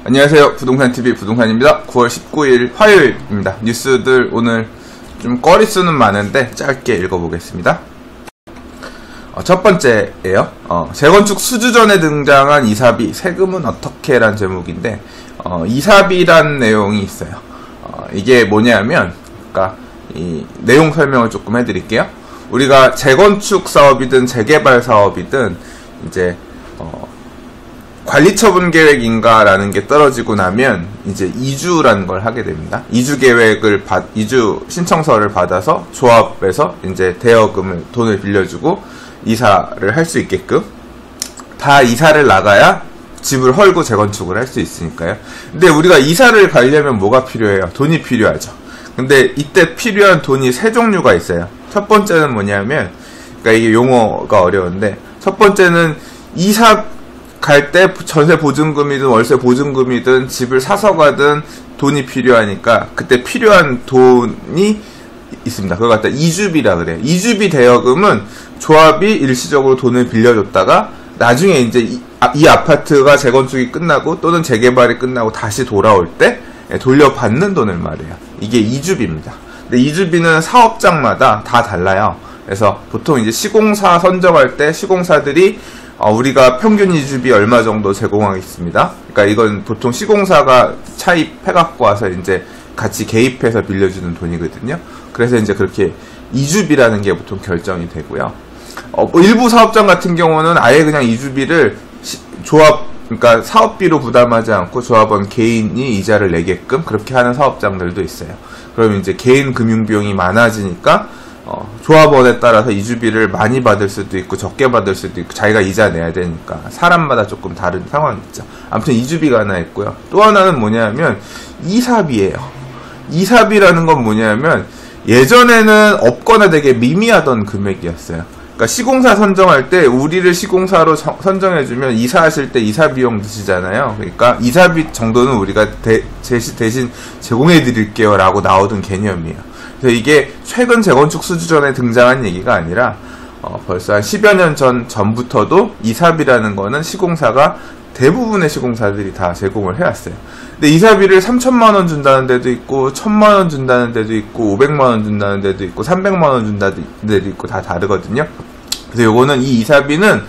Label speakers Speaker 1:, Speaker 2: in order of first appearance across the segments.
Speaker 1: 안녕하세요. 부동산TV 부동산입니다. 9월 19일 화요일입니다. 뉴스들 오늘 좀 거리수는 많은데 짧게 읽어보겠습니다. 첫 번째예요. 재건축 수주전에 등장한 이사비, 세금은 어떻게? 란 제목인데 이사비란 내용이 있어요. 이게 뭐냐면, 그러니까 이 내용 설명을 조금 해드릴게요. 우리가 재건축 사업이든 재개발 사업이든 이제 관리처분 계획인가라는 게 떨어지고 나면 이제 이주라는 걸 하게 됩니다. 이주 계획을 이주 신청서를 받아서 조합에서 이제 대여금을 돈을 빌려주고 이사를 할 수 있게끔, 다 이사를 나가야 집을 헐고 재건축을 할 수 있으니까요. 근데 우리가 이사를 가려면 뭐가 필요해요? 돈이 필요하죠. 근데 이때 필요한 돈이 세 종류가 있어요. 첫 번째는 뭐냐면, 그러니까 이게 용어가 어려운데, 첫 번째는 이사 갈 때 전세 보증금이든 월세 보증금이든 집을 사서 가든 돈이 필요하니까 그때 필요한 돈이 있습니다. 그걸 갖다 이주비라 그래요. 이주비 대여금은 조합이 일시적으로 돈을 빌려줬다가 나중에 이제 이 아파트가 재건축이 끝나고 또는 재개발이 끝나고 다시 돌아올 때 돌려받는 돈을 말해요. 이게 이주비입니다. 근데 이주비는 사업장마다 다 달라요. 그래서 보통 이제 시공사 선정할 때 시공사들이 우리가 평균 이주비 얼마 정도 제공하겠습니다. 그러니까 이건 보통 시공사가 차입해갖고 와서 이제 같이 개입해서 빌려주는 돈이거든요. 그래서 이제 그렇게 이주비라는 게 보통 결정이 되고요. 일부 사업장 같은 경우는 아예 그냥 이주비를 그러니까 사업비로 부담하지 않고 조합원 개인이 이자를 내게끔 그렇게 하는 사업장들도 있어요. 그러면 이제 개인 금융비용이 많아지니까 조합원에 따라서 이주비를 많이 받을 수도 있고 적게 받을 수도 있고 자기가 이자 내야 되니까 사람마다 조금 다른 상황이 있죠. 아무튼 이주비가 하나 있고요. 또 하나는 뭐냐면 이사비예요. 이사비라는 건 뭐냐면 예전에는 없거나 되게 미미하던 금액이었어요. 그러니까 시공사 선정할 때 우리를 시공사로 선정해주면 이사하실 때 이사비용 드시잖아요. 그러니까 이사비 정도는 우리가 대신 제공해드릴게요 라고 나오던 개념이에요. 그래서 이게 최근 재건축 수주전에 등장한 얘기가 아니라 벌써 한 10여 년 전부터도 이사비라는 거는 시공사가 대부분의 시공사들이 다 제공을 해왔어요. 근데 이사비를 3천만 원 준다는 데도 있고 1,000만 원 준다는 데도 있고 500만 원 준다는 데도 있고 300만 원 준다는 데도 있고 다 다르거든요. 그래서 요거는 이 이사비는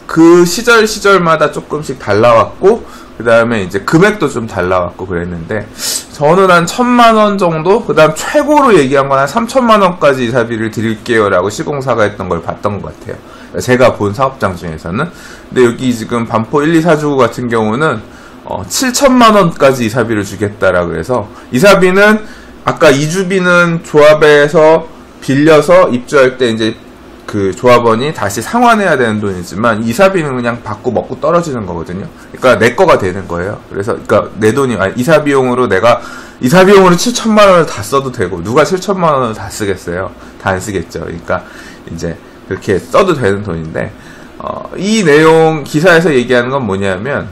Speaker 1: 그 시절마다 조금씩 달라왔고 그 다음에 이제 금액도 좀 달라왔고 그랬는데 저는 한 1,000만 원 정도, 그 다음 최고로 얘기한 건 한 3천만 원까지 이사비를 드릴게요 라고 시공사가 했던 걸 봤던 것 같아요. 제가 본 사업장 중에서는. 근데 여기 지금 반포 1, 2, 4주구 같은 경우는 7천만 원까지 이사비를 주겠다라고 해서, 이사비는 아까 이주비는 조합에서 빌려서 입주할 때 이제 그 조합원이 다시 상환해야 되는 돈이지만 이사비는 그냥 받고 먹고 떨어지는 거거든요. 그러니까 내 거가 되는 거예요. 그래서 그러니까 내 돈이 이사비용으로 내가 이사비용으로 7천만 원을 다 써도 되고 누가 7천만 원을 다 쓰겠어요? 다 안 쓰겠죠. 그러니까 이제 그렇게 써도 되는 돈인데 이 내용 기사에서 얘기하는 건 뭐냐면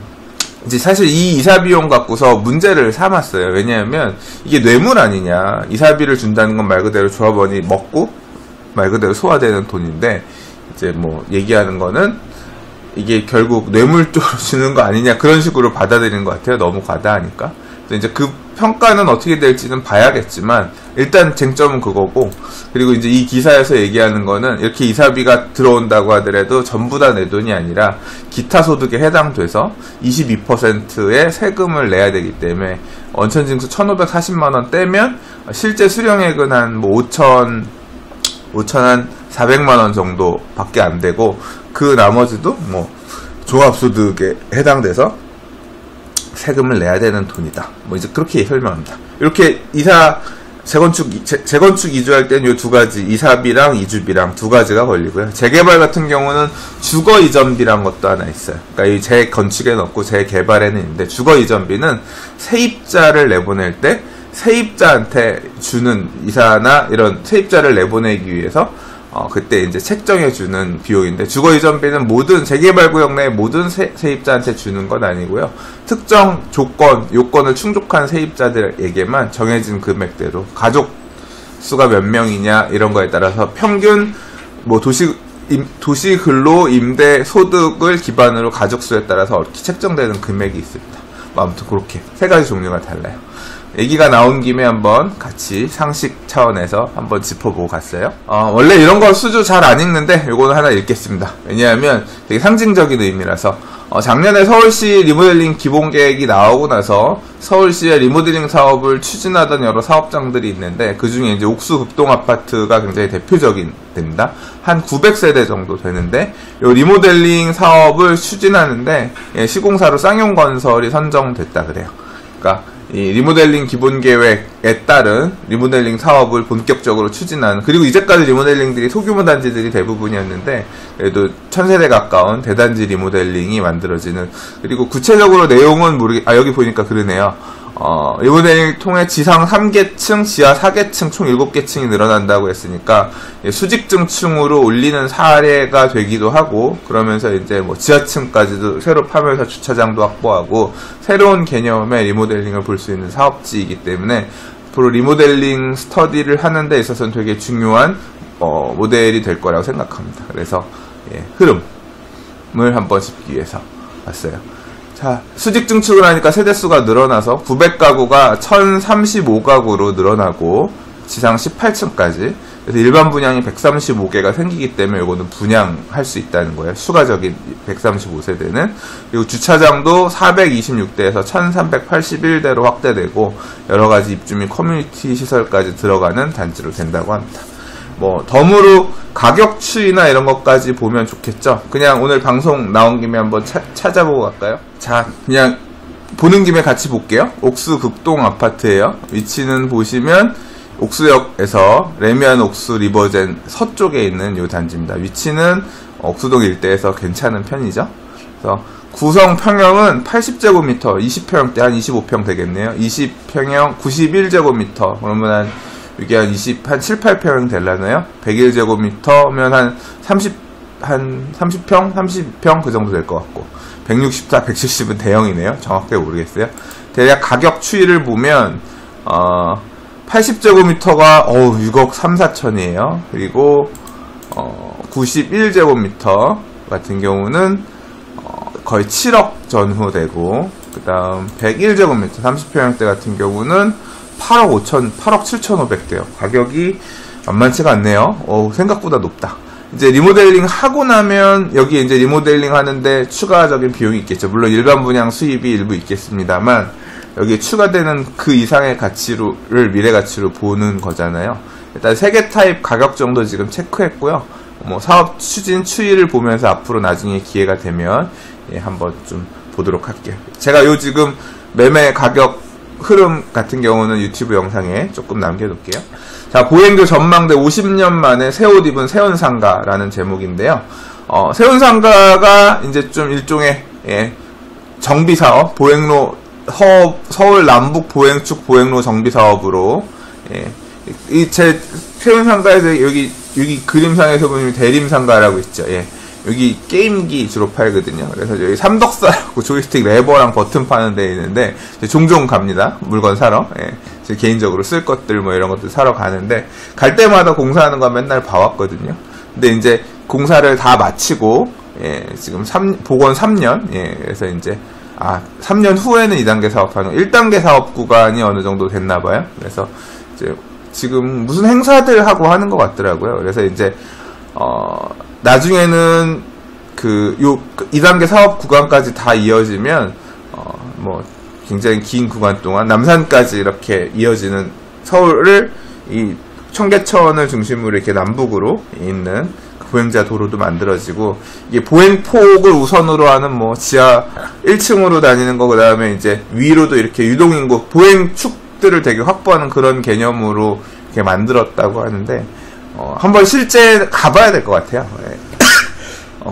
Speaker 1: 이제 사실 이 이사비용 갖고서 문제를 삼았어요. 왜냐하면 이게 뇌물 아니냐. 이사비를 준다는 건 말 그대로 조합원이 먹고 말 그대로 소화되는 돈인데 이제 뭐 얘기하는 거는 이게 결국 뇌물적으로 주는 거 아니냐 그런 식으로 받아들이는 것 같아요. 너무 과다하니까. 이제 그 평가는 어떻게 될지는 봐야겠지만 일단 쟁점은 그거고, 그리고 이제 이 기사에서 얘기하는 거는 이렇게 이사비가 들어온다고 하더라도 전부 다 내 돈이 아니라 기타 소득에 해당돼서 22%의 세금을 내야 되기 때문에 원천징수 1,540만 원 떼면 실제 수령액은 한 뭐 5,400만 원 정도밖에 안 되고 그 나머지도 뭐 종합소득에 해당돼서 세금을 내야 되는 돈이다. 뭐 이제 그렇게 설명합니다. 이렇게 재건축 이주할 때는 요 두 가지, 이사비랑 이주비랑 두 가지가 걸리고요. 재개발 같은 경우는 주거 이전비란 것도 하나 있어요. 그러니까 이 재건축에 넣고 재개발에는 있는데, 주거 이전비는 세입자를 내보낼 때 세입자한테 주는 이사나 이런 세입자를 내보내기 위해서 그때 이제 책정해주는 비용인데, 주거이전비는 모든 재개발구역 내 모든 세입자한테 주는 건 아니고요. 특정 요건을 충족한 세입자들에게만 정해진 금액대로, 가족 수가 몇 명이냐 이런 거에 따라서 평균 뭐 도시근로 임대 소득을 기반으로 가족 수에 따라서 책정되는 금액이 있습니다. 뭐 아무튼 그렇게 세 가지 종류가 달라요. 얘기가 나온 김에 한번 같이 상식 차원에서 한번 짚어보고 갔어요. 원래 이런 거 수주 잘 안 읽는데 요거는 하나 읽겠습니다. 왜냐하면 되게 상징적인 의미라서 작년에 서울시 리모델링 기본계획이 나오고 나서 서울시의 리모델링 사업을 추진하던 여러 사업장들이 있는데 그 중에 이제 옥수 극동아파트가 굉장히 대표적인 데입니다. 한 900세대 정도 되는데 이 리모델링 사업을 추진하는데 시공사로 쌍용건설이 선정됐다 그래요. 그러니까 이 리모델링 기본계획에 따른 리모델링 사업을 본격적으로 추진하는, 그리고 이제까지 리모델링들이 소규모 단지들이 대부분이었는데 그래도 1000세대 가까운 대단지 리모델링이 만들어지는, 그리고 구체적으로 내용은 여기 보니까 그러네요. 리모델링을 통해 지상 3개층, 지하 4개층 총 7개층이 늘어난다고 했으니까 수직층층으로 올리는 사례가 되기도 하고, 그러면서 이제 뭐 지하층까지도 새로 파면서 주차장도 확보하고 새로운 개념의 리모델링을 볼 수 있는 사업지이기 때문에 앞으로 리모델링 스터디를 하는 데 있어서는 되게 중요한 모델이 될 거라고 생각합니다. 그래서 흐름을 한번 짚기 위해서 왔어요. 자, 수직증축을 하니까 세대수가 늘어나서 900가구가 1035가구로 늘어나고 지상 18층까지, 그래서 일반 분양이 135개가 생기기 때문에 이거는 분양할 수 있다는 거예요. 추가적인 135세대는. 그리고 주차장도 426대에서 1381대로 확대되고 여러가지 입주민 커뮤니티 시설까지 들어가는 단지로 된다고 합니다. 뭐 덤으로 가격 추이나 이런 것까지 보면 좋겠죠. 그냥 오늘 방송 나온 김에 한번 찾아보고 갈까요? 자, 그냥 보는 김에 같이 볼게요. 옥수 극동 아파트예요. 위치는 보시면 옥수역에서 레미안 옥수 리버젠 서쪽에 있는 이 단지입니다. 위치는 옥수동 일대에서 괜찮은 편이죠. 그래서 구성 평형은 80제곱미터, 20평대 한 25평 되겠네요. 20평형 91제곱미터, 그러면 이게 한 7, 8평 되려나요? 101제곱미터면 한 30평? 30평 그 정도 될 것 같고, 164, 170은 대형이네요. 정확하게 모르겠어요. 대략 가격 추이를 보면 80제곱미터가 6억 3, 4천이에요. 그리고 91제곱미터 같은 경우는 거의 7억 전후 되고, 그 다음 101제곱미터 30평형대 같은 경우는 8억 7,500대요. 가격이 만만치가 않네요. 생각보다 높다. 이제 리모델링 하고 나면 여기 이제 리모델링 하는데 추가적인 비용이 있겠죠. 물론 일반 분양 수입이 일부 있겠습니다만 여기에 추가되는 그 이상의 가치를 미래 가치로 보는 거잖아요. 일단 3개 타입 가격 정도 지금 체크했고요. 뭐 사업 추진 추이를 보면서 앞으로 나중에 기회가 되면 한번 좀 보도록 할게요. 제가 요 지금 매매 가격 흐름 같은 경우는 유튜브 영상에 조금 남겨둘게요. 자, 보행교 전망대 50년 만에 새 옷 입은 세운상가라는 제목인데요. 세운상가가 이제 좀 일종의 정비사업, 보행로 서울 남북 보행축 보행로 정비사업으로 제 세운상가에서 여기 그림상에서 보면 대림상가라고 있죠. 여기 게임기 주로 팔거든요. 그래서 여기 삼덕사라고 조이스틱 레버랑 버튼 파는 데 있는데 종종 갑니다. 물건 사러. 제 개인적으로 쓸 것들 뭐 이런 것들 사러 가는데 갈 때마다 공사하는 거 맨날 봐왔거든요. 근데 이제 공사를 다 마치고 지금 복원 3년. 그래서 이제 3년 후에는 2단계 사업하는 1단계 사업 구간이 어느 정도 됐나 봐요. 그래서 이제 지금 무슨 행사들 하고 하는 것 같더라고요. 그래서 이제 나중에는 2단계 사업 구간까지 다 이어지면 뭐 굉장히 긴 구간 동안 남산까지 이렇게 이어지는, 서울을 이 청계천을 중심으로 이렇게 남북으로 있는 보행자 도로도 만들어지고, 이게 보행폭을 우선으로 하는 뭐 지하 1층으로 다니는 거, 그 다음에 이제 위로도 이렇게 유동인구 보행축들을 되게 확보하는 그런 개념으로 이렇게 만들었다고 하는데 한번 실제 가봐야 될 것 같아요.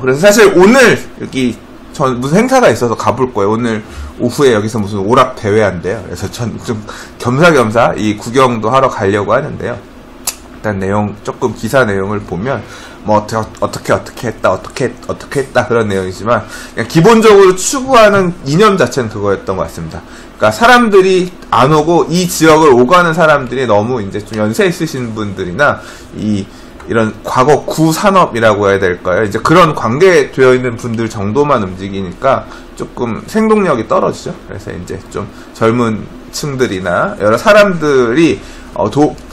Speaker 1: 그래서 사실 오늘 여기 전 무슨 행사가 있어서 가볼 거예요. 오늘 오후에 여기서 무슨 오락 대회 한대요. 그래서 전 좀 겸사겸사 이 구경도 하러 가려고 하는데요. 일단 조금 기사 내용을 보면 뭐 어떻게 했다 그런 내용이지만 그냥 기본적으로 추구하는 이념 자체는 그거였던 것 같습니다. 그러니까 사람들이 안 오고 이 지역을 오가는 사람들이 너무 이제 좀 연세 있으신 분들이나 이 이런 과거 구산업이라고 해야 될까요? 이제 그런 관계되어 있는 분들 정도만 움직이니까 조금 생동력이 떨어지죠. 그래서 이제 좀 젊은 층들이나 여러 사람들이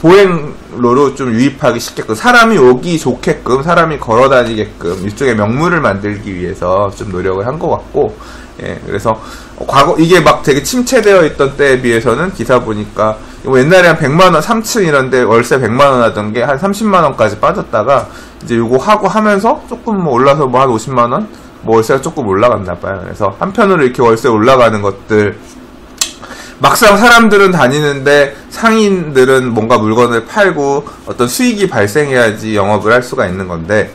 Speaker 1: 보행로로 좀 유입하기 쉽게끔, 사람이 오기 좋게끔, 사람이 걸어 다니게끔 일종의 명물을 만들기 위해서 좀 노력을 한 것 같고, 예, 그래서 과거 이게 막 되게 침체되어 있던 때에 비해서는 기사 보니까 옛날에 한 100만원 3층 이런데 월세 100만원 하던 게 한 30만원까지 빠졌다가 이제 요거 하고 하면서 조금 뭐 올라서 뭐 한 50만원 뭐 월세가 조금 올라갔나 봐요. 그래서 한편으로 이렇게 월세 올라가는 것들, 막상 사람들은 다니는데 상인들은 뭔가 물건을 팔고 어떤 수익이 발생해야지 영업을 할 수가 있는 건데,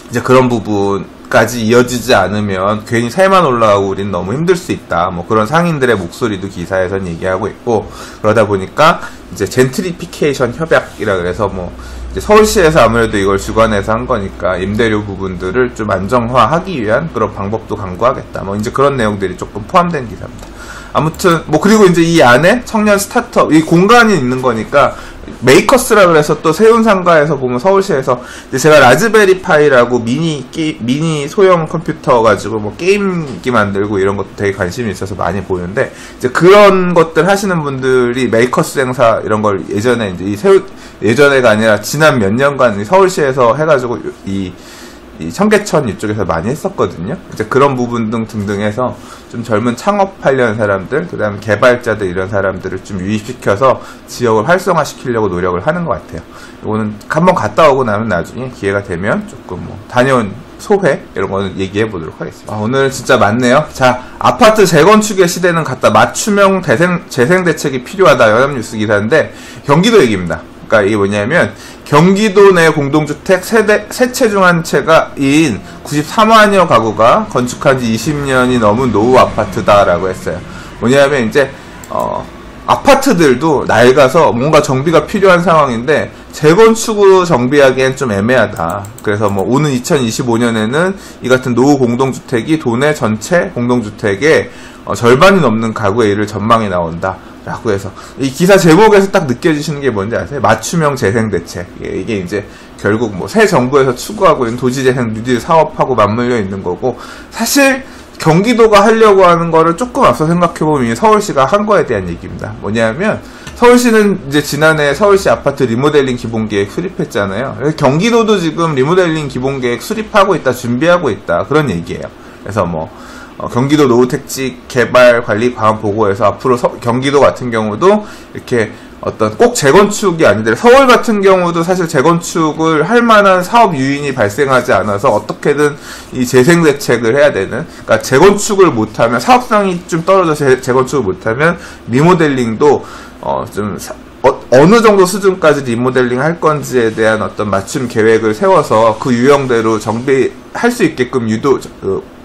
Speaker 1: 이제 그런 부분까지 이어지지 않으면 괜히 세만 올라가고 우린 너무 힘들 수 있다. 뭐 그런 상인들의 목소리도 기사에선 얘기하고 있고, 그러다 보니까 이제 젠트리피케이션 협약이라 그래서 뭐 이제 서울시에서 아무래도 이걸 주관해서 한 거니까 임대료 부분들을 좀 안정화하기 위한 그런 방법도 강구하겠다. 뭐 이제 그런 내용들이 조금 포함된 기사입니다. 아무튼 뭐 그리고 이제 이 안에 청년 스타트업 이 공간이 있는 거니까 메이커스라 그래서 또 세운상가에서 보면 서울시에서 이제 제가 라즈베리 파이라고 미니 소형 컴퓨터 가지고 뭐 게임기 만들고 이런 것도 되게 관심이 있어서 많이 보는데, 이제 그런 것들 하시는 분들이 메이커스 행사 이런 걸 예전에 이제 예전에가 아니라 지난 몇 년간 서울시에서 해가지고 이 청계천 이쪽에서 많이 했었거든요. 이제 그런 부분 등등 해서 좀 젊은 창업하려는 사람들, 그 다음에 개발자들 이런 사람들을 좀 유입시켜서 지역을 활성화시키려고 노력을 하는 것 같아요. 이거는 한번 갔다 오고 나면 나중에 기회가 되면 조금 뭐 다녀온 소회 이런 거는 얘기해 보도록 하겠습니다. 오늘 진짜 많네요. 자, 아파트 재건축의 시대는 갔다 맞춤형 재생 대책이 필요하다. 연합뉴스 기사인데 경기도 얘기입니다. 그러니까 이게 뭐냐면 경기도 내 공동주택 세채 중 한 채가인 93만여 가구가 건축한 지 20년이 넘은 노후 아파트다라고 했어요. 뭐냐면 이제 아파트들도 낡아서 뭔가 정비가 필요한 상황인데 재건축으로 정비하기엔 좀 애매하다. 그래서 뭐 오는 2025년에는 이 같은 노후 공동주택이 도내 전체 공동주택의 절반이 넘는 가구에 이를 전망이 나온다. 라고 해서 이 기사 제목에서 딱 느껴지시는 게 뭔지 아세요? 맞춤형 재생 대책. 이게 이제 결국 뭐 새 정부에서 추구하고 있는 도시재생 뉴딜 사업하고 맞물려 있는 거고, 사실 경기도가 하려고 하는 거를 조금 앞서 생각해보면 서울시가 한 거에 대한 얘기입니다. 뭐냐면 서울시는 이제 지난해 서울시 아파트 리모델링 기본계획 수립했잖아요. 그래서 경기도도 지금 리모델링 기본계획 수립하고 있다, 준비하고 있다, 그런 얘기예요. 그래서 뭐 경기도 노후택지 개발 관리 과한 보고에서 앞으로 경기도 같은 경우도 이렇게 어떤 꼭 재건축이 아닌데, 서울 같은 경우도 사실 재건축을 할 만한 사업 유인이 발생하지 않아서 어떻게든 이 재생 대책을 해야 되는, 그러니까 재건축을 못하면 사업성이 좀 떨어져서 재건축을 못하면 리모델링도 좀 어느 정도 수준까지 리모델링 할 건지에 대한 어떤 맞춤 계획을 세워서 그 유형대로 정비할 수 있게끔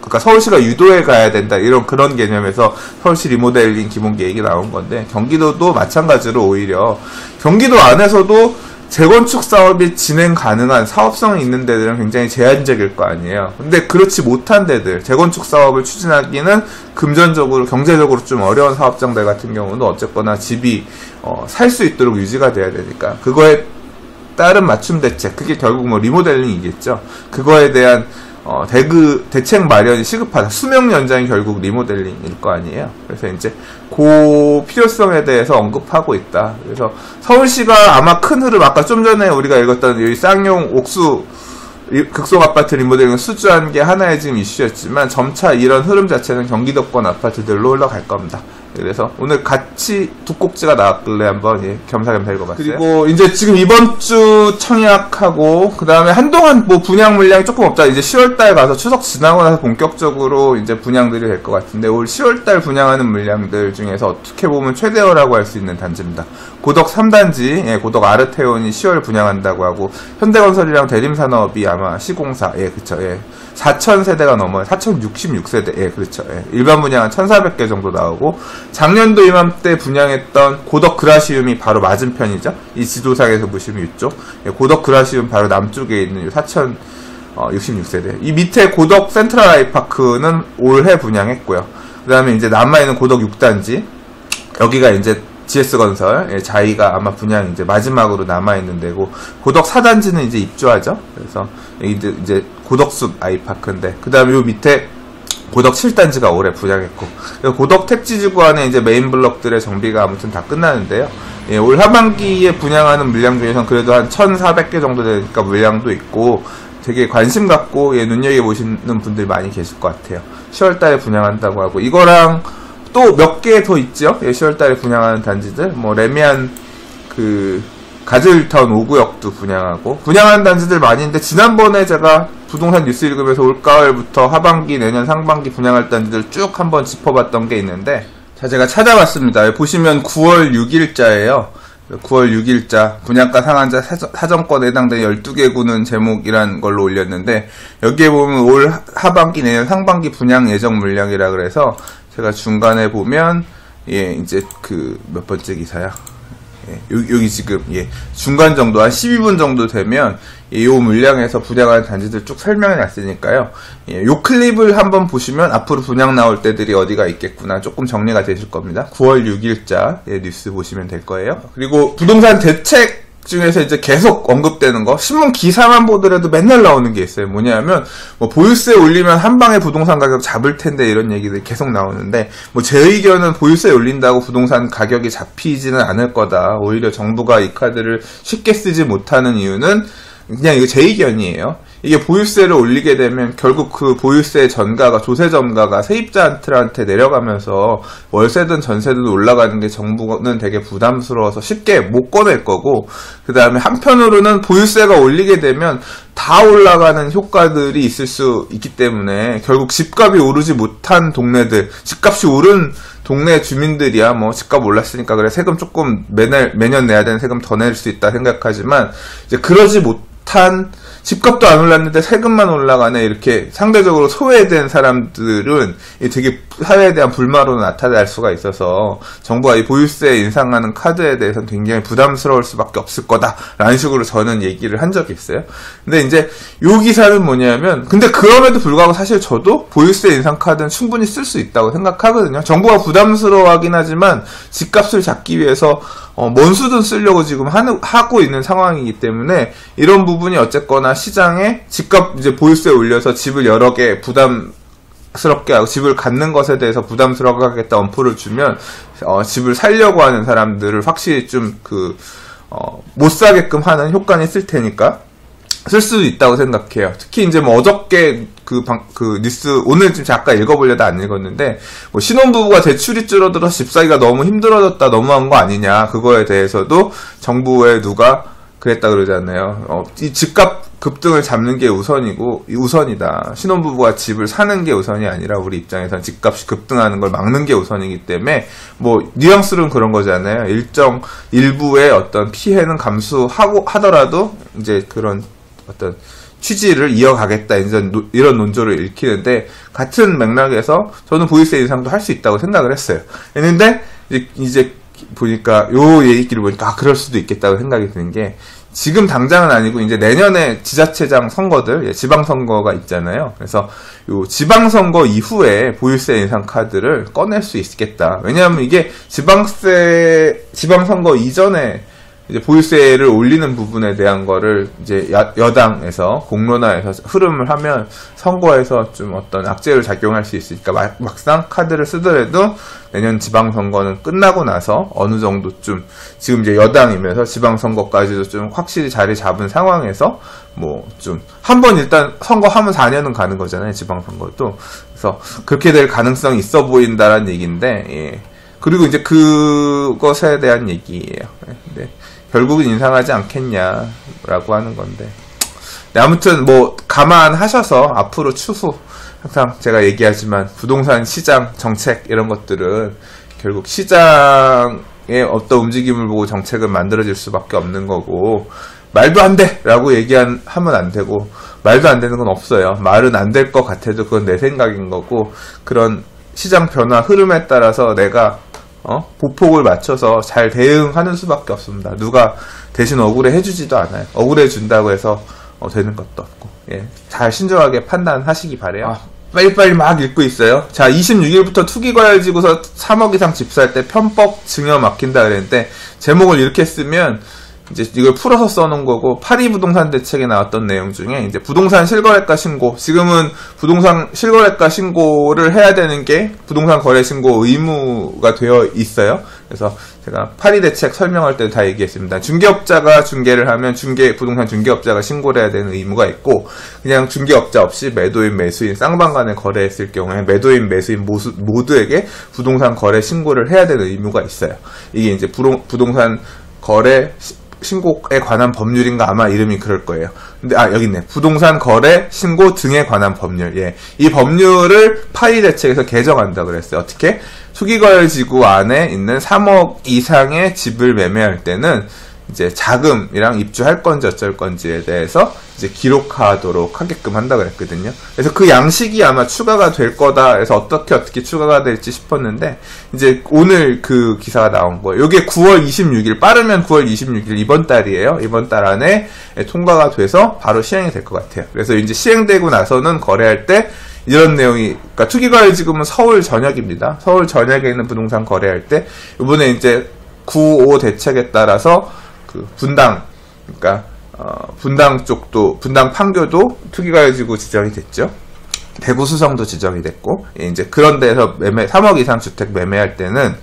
Speaker 1: 그러니까 서울시가 유도해 가야 된다, 이런 그런 개념에서 서울시 리모델링 기본 계획이 나온 건데, 경기도도 마찬가지로 오히려 경기도 안에서도 재건축 사업이 진행 가능한 사업성이 있는 데들은 굉장히 제한적일 거 아니에요. 근데 그렇지 못한 데들, 재건축 사업을 추진하기는 금전적으로 경제적으로 좀 어려운 사업장들 같은 경우는 어쨌거나 집이 살 수 있도록 유지가 돼야 되니까 그거에 따른 맞춤 대책, 그게 결국 뭐 리모델링이겠죠. 그거에 대한 대책 마련이 시급하다. 수명 연장이 결국 리모델링일 거 아니에요. 그래서 이제 그 필요성에 대해서 언급하고 있다. 그래서 서울시가 아마 큰 흐름, 아까 좀 전에 우리가 읽었던 이 쌍용 옥수 극속 아파트 리모델링을 수주한 게 하나의 지금 이슈였지만 점차 이런 흐름 자체는 경기도권 아파트들로 올라갈 겁니다. 그래서 오늘 같이 두 꼭지가 나왔길래 한번 겸사겸사 읽어봤어요. 그리고 이제 지금 이번 주 청약하고 그 다음에 한동안 뭐 분양 물량이 조금 없다. 이제 10월달 가서 추석 지나고 나서 본격적으로 이제 분양들이 될 것 같은데, 올 10월달 분양하는 물량들 중에서 어떻게 보면 최대어라고 할 수 있는 단지입니다. 고덕 3단지, 고덕 아르테온이 10월 분양한다고 하고, 현대건설이랑 대림산업이 아마 시공사, 그쵸, 4,000세대가 넘어요. 4,066세대, 그렇죠. 일반 분양은 1,400개 정도 나오고, 작년도 이맘때 분양했던 고덕 그라시움이 바로 맞은편이죠. 이 지도상에서 보시면 이쪽, 고덕 그라시움 바로 남쪽에 있는 4,066세대. 이 밑에 고덕 센트럴 아이파크는 올해 분양했고요. 그 다음에 이제 남아있는 고덕 6단지, 여기가 이제 GS건설, 예, 자이가 아마 분양 이제 마지막으로 남아있는 데고, 고덕 4단지는 이제 입주하죠. 그래서, 이제 고덕숲 아이파크인데, 그 다음에 요 밑에 고덕 7단지가 올해 분양했고, 고덕 택지지구 안에 이제 메인 블럭들의 정비가 아무튼 다 끝나는데요. 예, 올 하반기에 분양하는 물량 중에선 그래도 한 1,400개 정도 되니까 물량도 있고, 되게 관심 갖고, 예, 눈여겨보시는 분들이 많이 계실 것 같아요. 10월달에 분양한다고 하고, 이거랑, 또 몇 개 더 있죠? 예, 10월달에 분양하는 단지들. 뭐, 레미안, 가즈일타운 5구역도 분양하고, 분양하는 단지들 많이 있는데, 지난번에 제가 부동산 뉴스 읽으면서 올가을부터 하반기, 내년 상반기 분양할 단지들 쭉 한번 짚어봤던 게 있는데, 자, 제가 찾아봤습니다. 보시면 9월 6일자예요. 9월 6일자 분양가 상한자 사정권에 해당되는 12개 구는 제목이란 걸로 올렸는데, 여기에 보면 올 하반기, 내년 상반기 분양 예정 물량이라 그래서, 제가 중간에 보면, 예, 이제 몇 번째 기사야? 예, 여기 지금, 예, 중간 정도, 한 12분 정도 되면, 예, 요 물량에서 분양하는 단지들 쭉 설명해 놨으니까요. 예, 요 클립을 한번 보시면 앞으로 분양 나올 때들이 어디가 있겠구나 조금 정리가 되실 겁니다. 9월 6일자, 예, 뉴스 보시면 될 거예요. 그리고 부동산 대책 중에서 이제 계속 언급되는 거, 신문 기사만 보더라도 맨날 나오는 게 있어요. 뭐냐면, 뭐, 보유세 올리면 한 방에 부동산 가격 잡을 텐데, 이런 얘기들이 계속 나오는데, 뭐, 제 의견은 보유세 올린다고 부동산 가격이 잡히지는 않을 거다. 오히려 정부가 이 카드를 쉽게 쓰지 못하는 이유는, 그냥 이거 제 의견이에요. 이게 보유세를 올리게 되면 결국 그 보유세 전가가, 조세 전가가 세입자한테 내려가면서 월세든 전세든 올라가는 게 정부는 되게 부담스러워서 쉽게 못 꺼낼 거고, 그 다음에 한편으로는 보유세가 올리게 되면 다 올라가는 효과들이 있을 수 있기 때문에 결국 집값이 오르지 못한 동네들, 집값이 오른 동네 주민들이야 뭐 집값 올랐으니까 그래 세금 조금 매년 내야 되는 세금 더 낼 수 있다 생각하지만, 이제 그러지 못한, 집값도 안 올랐는데 세금만 올라가네, 이렇게 상대적으로 소외된 사람들은 되게 사회에 대한 불만으로 나타날 수가 있어서 정부가 이 보유세 인상하는 카드에 대해서는 굉장히 부담스러울 수밖에 없을 거다라는 식으로 저는 얘기를 한 적이 있어요. 근데 이제 요 기사는 뭐냐면, 근데 그럼에도 불구하고 사실 저도 보유세 인상 카드는 충분히 쓸 수 있다고 생각하거든요. 정부가 부담스러워하긴 하지만 집값을 잡기 위해서 뭔 수든 쓰려고 지금 하고 있는 상황이기 때문에, 이런 부분이 어쨌거나 시장에 집값 이제 보유세 올려서 집을 여러 개 부담스럽게 하고 집을 갖는 것에 대해서 부담스럽게 하겠다 엄포를 주면 집을 살려고 하는 사람들을 확실히 좀 못 사게끔 하는 효과는 있을 테니까 쓸 수도 있다고 생각해요. 특히 이제 뭐 어저께 뉴스 오늘 좀 잠깐 읽어보려다 안 읽었는데, 뭐 신혼부부가 대출이 줄어들어서 집 사기가 너무 힘들어졌다, 너무한 거 아니냐, 그거에 대해서도 정부에 누가 그랬다 그러잖아요. 이 집값 급등을 잡는 게 우선이다. 신혼부부가 집을 사는 게 우선이 아니라 우리 입장에선 집값이 급등하는 걸 막는 게 우선이기 때문에, 뭐 뉘앙스는 그런 거잖아요. 일부의 어떤 피해는 하더라도 이제 그런 어떤 취지를 이어가겠다, 이런 논조를 읽히는데, 같은 맥락에서 저는 보유세 인상도 할 수 있다고 생각을 했어요. 했는데 이제 보니까 요 얘기를 보니까 그럴 수도 있겠다고 생각이 드는 게, 지금 당장은 아니고 이제 내년에 지자체장 선거들, 지방선거가 있잖아요. 그래서 요 지방선거 이후에 보유세 인상 카드를 꺼낼 수 있겠다. 왜냐하면 이게 지방선거 이전에 이제 보유세를 올리는 부분에 대한 거를 이제 여당에서 공론화해서 흐름을 하면 선거에서 좀 어떤 악재를 작용할 수 있으니까, 막상 카드를 쓰더라도 내년 지방선거는 끝나고 나서 어느 정도 좀, 지금 이제 여당이면서 지방선거까지도 좀 확실히 자리 잡은 상황에서 뭐 좀 한번 일단 선거하면 4년은 가는 거잖아요, 지방선거도. 그래서 그렇게 될 가능성이 있어 보인다라는 얘기인데, 예. 그리고 이제 그것에 대한 얘기예요. 네. 결국은 인상하지 않겠냐라고 하는 건데, 네, 아무튼 뭐 감안하셔서 앞으로 추후 항상 제가 얘기하지만 부동산 시장 정책 이런 것들은 결국 시장의 어떤 움직임을 보고 정책은 만들어질 수밖에 없는 거고, 말도 안 돼! 라고 하면 안 되고, 말도 안 되는 건 없어요. 말은 안 될 것 같아도 그건 내 생각인 거고, 그런 시장 변화 흐름에 따라서 내가 보폭을 맞춰서 잘 대응하는 수밖에 없습니다. 누가 대신 억울해 해주지도 않아요. 억울해 준다고 해서 되는 것도 없고, 예, 잘 신중하게 판단하시기 바래요. 빨리빨리 막 읽고 있어요. 자, 26일부터 투기과열지구서 3억 이상 집사할 때 편법 증여 막힌다 그랬는데, 제목을 이렇게 쓰면 이제 이걸 풀어서 써놓은 거고, 파리 부동산 대책에 나왔던 내용 중에 이제 부동산 실거래가 신고, 지금은 부동산 실거래가 신고를 해야 되는 게 부동산 거래 신고 의무가 되어 있어요. 그래서 제가 파리 대책 설명할 때 다 얘기했습니다. 중개업자가 중개를 하면 부동산 중개업자가 신고를 해야 되는 의무가 있고, 그냥 중개업자 없이 매도인 매수인 쌍방 간에 거래했을 경우에 매도인 매수인 모두에게 부동산 거래 신고를 해야 되는 의무가 있어요. 이게 이제 부동산 거래 신고에 관한 법률인가 아마 이름이 그럴 거예요. 근데 여기 있네. 부동산 거래 신고 등에 관한 법률. 예. 이 법률을 파리 대책에서 개정한다 그랬어요. 어떻게? 투기과열지구 안에 있는 3억 이상의 집을 매매할 때는 이제 자금이랑 입주할 건지 어쩔 건지에 대해서 이제 기록하도록 하게끔 한다 그랬거든요. 그래서 그 양식이 아마 추가가 될 거다 해서 어떻게 추가가 될지 싶었는데, 이제 오늘 그 기사가 나온 거예요. 이게 9월 26일, 빠르면 9월 26일 이번 달이에요. 이번 달 안에 통과가 돼서 바로 시행이 될 것 같아요. 그래서 이제 시행되고 나서는 거래할 때 이런 내용이, 그러니까 투기과열지구는 서울 전역입니다. 서울 전역에 있는 부동산 거래할 때 이번에 이제 9.5 대책에 따라서 그 분당, 그러니까 분당 쪽도, 분당 판교도 투기과열지구 지정이 됐죠. 대구 수성도 지정이 됐고, 이제 그런 데서 3억 이상 주택 매매할 때는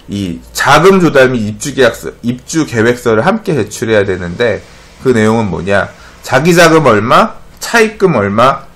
Speaker 1: 이 자금 조달 및 입주 계획서를 함께 제출해야 되는데, 그 내용은 뭐냐? 자기 자금 얼마, 차입금 얼마,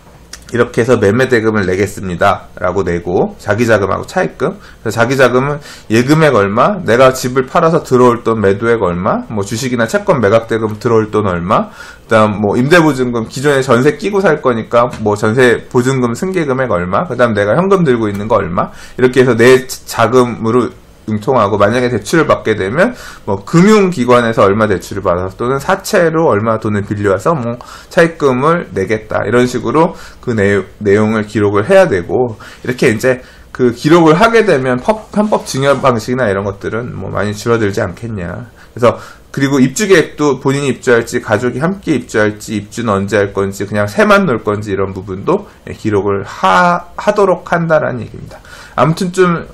Speaker 1: 이렇게 해서 매매 대금을 내겠습니다 라고 내고, 자기 자금하고 차입금, 그래서 자기 자금은 예금액 얼마, 내가 집을 팔아서 들어올 돈 매도액 얼마, 뭐 주식이나 채권 매각 대금 들어올 돈 얼마, 그다음 뭐 임대보증금, 기존에 전세 끼고 살 거니까 뭐 전세 보증금 승계금액 얼마, 그다음 내가 현금 들고 있는 거 얼마, 이렇게 해서 내 자금으로 융통하고, 만약에 대출을 받게 되면 뭐 금융기관에서 얼마 대출을 받아서 또는 사채로 얼마 돈을 빌려와서 뭐 차입금을 내겠다, 이런 식으로 그 내용을 기록을 해야 되고, 이렇게 이제 그 기록을 하게 되면 편법 증여 방식이나 이런 것들은 뭐 많이 줄어들지 않겠냐. 그래서 그리고 입주 계획도 본인이 입주할지 가족이 함께 입주할지, 입주는 언제 할 건지, 그냥 새만 놓을 건지, 이런 부분도 기록을 하도록 한다라는 얘기입니다. 아무튼 좀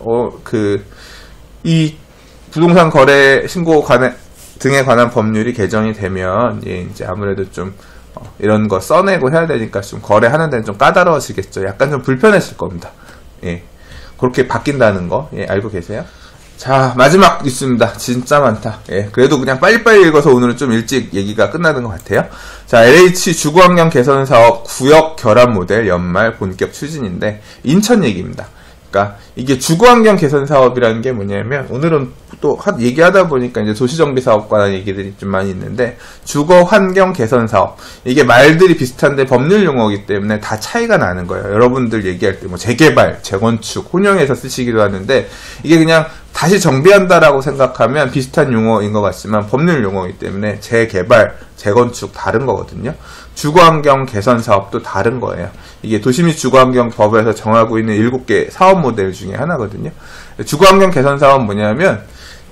Speaker 1: 이 부동산 거래 신고 등에 관한 법률이 개정이 되면, 이제 아무래도 좀 이런 거 써내고 해야 되니까 좀 거래하는 데는 좀 까다로워지겠죠. 약간 좀 불편해질 겁니다. 예. 그렇게 바뀐다는 거, 알고 계세요? 자, 마지막 뉴스입니다. 진짜 많다. 예. 그래도 그냥 빨리빨리 읽어서 오늘은 좀 일찍 얘기가 끝나는 것 같아요. 자, LH 주거환경 개선 사업 구역 결합 모델 연말 본격 추진인데, 인천 얘기입니다. 그러니까 이게 주거환경 개선 사업이라는 게 뭐냐면, 오늘은 또 얘기하다 보니까 이제 도시정비 사업 관한 얘기들이 좀 많이 있는데, 주거환경 개선 사업, 이게 말들이 비슷한데 법률 용어이기 때문에 다 차이가 나는 거예요. 여러분들 얘기할 때 뭐 재개발, 재건축, 혼용해서 쓰시기도 하는데, 이게 그냥 다시 정비한다라고 생각하면 비슷한 용어인 것 같지만 법률 용어이기 때문에 재개발, 재건축 다른 거거든요. 주거환경 개선 사업도 다른 거예요. 이게 도시및 주거환경법에서 정하고 있는 7개 사업 모델 중에 하나거든요. 주거환경 개선 사업은 뭐냐면,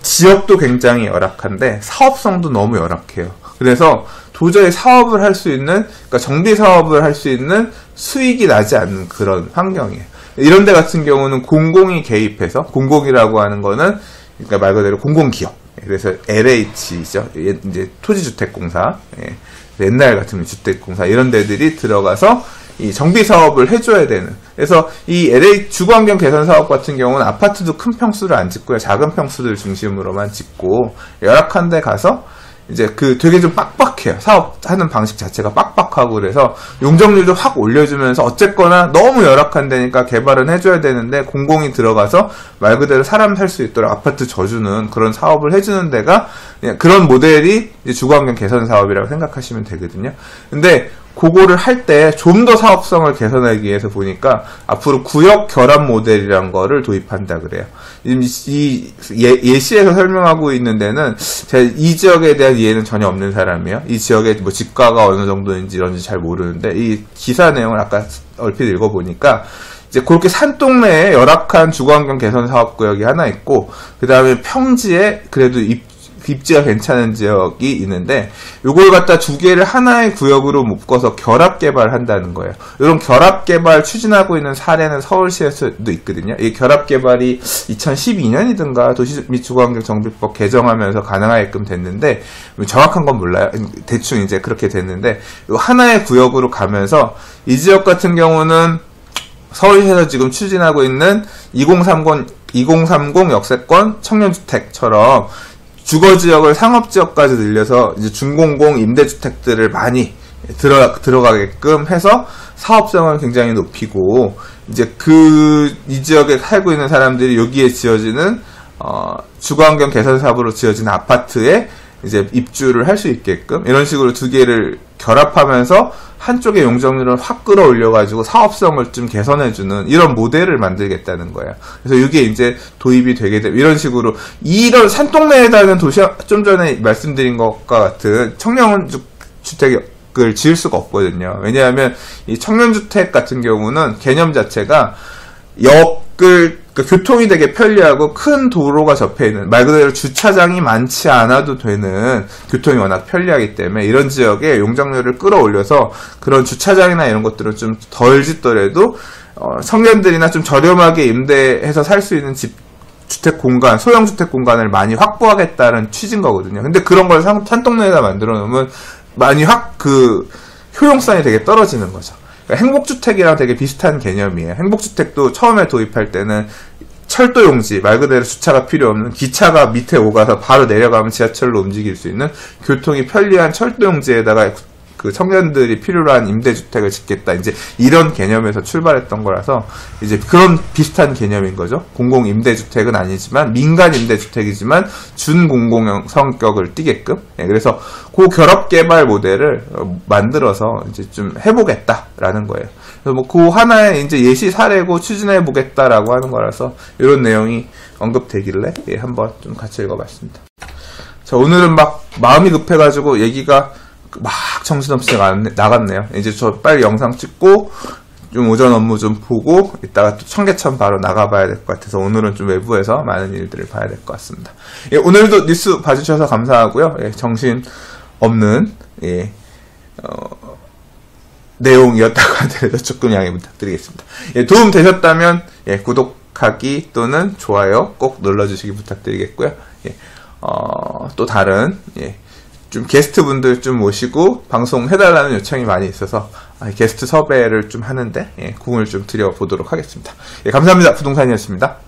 Speaker 1: 지역도 굉장히 열악한데 사업성도 너무 열악해요. 그래서 도저히 사업을 할 수 있는, 그러니까 정비 사업을 할 수 있는 수익이 나지 않는 그런 환경이에요. 이런 데 같은 경우는 공공이 개입해서, 공공이라고 하는 거는 그러니까 말 그대로 공공기업, 그래서 LH죠. 이제 토지주택공사, 옛날 같으면 주택공사, 이런 데들이 들어가서 이 정비 사업을 해줘야 되는. 그래서 이 LH 주거환경 개선 사업 같은 경우는 아파트도 큰 평수를 안 짓고요, 작은 평수를 중심으로만 짓고, 열악한 데 가서 이제 되게 좀 빡빡해요. 사업하는 방식 자체가 빡빡하고, 그래서 용적률도 확 올려주면서, 어쨌거나 너무 열악한 데니까 개발은 해줘야 되는데, 공공이 들어가서 말 그대로 사람 살 수 있도록 아파트 져주는 그런 사업을 해주는 데가, 그런 모델이 이제 주거환경 개선 사업이라고 생각하시면 되거든요. 근데 그거를 할 때 좀 더 사업성을 개선하기 위해서 보니까 앞으로 구역 결합 모델이란 거를 도입한다 그래요. 예시에서 설명하고 있는 데는 제가 이 지역에 대한 이해는 전혀 없는 사람이에요. 이 지역의 뭐 집가가 어느 정도인지 이런지 잘 모르는데, 이 기사 내용을 아까 얼핏 읽어보니까 이제 그렇게 산동네에 열악한 주거환경 개선 사업구역이 하나 있고, 그 다음에 평지에 그래도 입지가 괜찮은 지역이 있는데 요걸 갖다 두 개를 하나의 구역으로 묶어서 결합 개발한다는 거예요. 이런 결합 개발 추진하고 있는 사례는 서울시에서도 있거든요. 이 결합 개발이 2012년이든가 도시 및 주거환경 정비법 개정하면서 가능하게끔 됐는데 정확한 건 몰라요. 대충 이제 그렇게 됐는데 하나의 구역으로 가면서 이 지역 같은 경우는 서울시에서 지금 추진하고 있는 2030 역세권 청년주택처럼 주거지역을 상업지역까지 늘려서 이제 준공공 임대주택들을 많이 들어가게끔 해서 사업성을 굉장히 높이고, 이제 이 지역에 살고 있는 사람들이 여기에 지어지는, 주거환경 개선 사업으로 지어진 아파트에 이제 입주를 할 수 있게끔 이런 식으로 두 개를 결합하면서 한쪽의 용적률을 확 끌어올려가지고 사업성을 좀 개선해주는 이런 모델을 만들겠다는 거예요. 그래서 이게 이제 도입이 되게 되고, 이런 식으로 이런 산동네에다는 좀 전에 말씀드린 것과 같은 청년주택을 지을 수가 없거든요. 왜냐하면 이 청년주택 같은 경우는 개념 자체가 교통이 되게 편리하고 큰 도로가 접해있는, 말 그대로 주차장이 많지 않아도 되는, 교통이 워낙 편리하기 때문에 이런 지역에 용적률을 끌어올려서 그런 주차장이나 이런 것들은 좀 덜 짓더라도 청년들이나 좀 저렴하게 임대해서 살 수 있는 주택 공간, 소형 주택 공간을 많이 확보하겠다는 취지인 거거든요. 근데 그런 걸 산동네에다 만들어 놓으면 많이 효용성이 되게 떨어지는 거죠. 행복주택이랑 되게 비슷한 개념이에요. 행복주택도 처음에 도입할 때는 철도용지, 말 그대로 주차가 필요 없는, 기차가 밑에 오가서 바로 내려가면 지하철로 움직일 수 있는 교통이 편리한 철도용지에다가 그 청년들이 필요로 한 임대주택을 짓겠다, 이제 이런 개념에서 출발했던 거라서 이제 그런 비슷한 개념인 거죠. 공공임대주택은 아니지만 민간 임대주택이지만 준공공형 성격을 띠게끔. 그래서 그 결합개발 모델을 만들어서 이제 좀 해보겠다라는 거예요. 그래서 그 하나의 이제 예시 사례고 추진해보겠다라고 하는 거라서 이런 내용이 언급되길래 한번 좀 같이 읽어봤습니다. 자, 오늘은 막 마음이 급해가지고 얘기가 막 정신없이 나갔네요. 이제 저 빨리 영상 찍고 좀 오전 업무 좀 보고 이따가 또 청계천 바로 나가봐야 될 것 같아서 오늘은 좀 외부에서 많은 일들을 봐야 될 것 같습니다. 오늘도 뉴스 봐주셔서 감사하고요. 정신 없는 내용이었다고 하더라도 조금 양해 부탁드리겠습니다. 도움 되셨다면 구독하기 또는 좋아요 꼭 눌러주시기 부탁드리겠고요. 또 다른 좀 게스트분들 좀 모시고 방송해달라는 요청이 많이 있어서 게스트 섭외를 좀 하는데 공을 좀 드려보도록 하겠습니다. 감사합니다. 부동산이었습니다.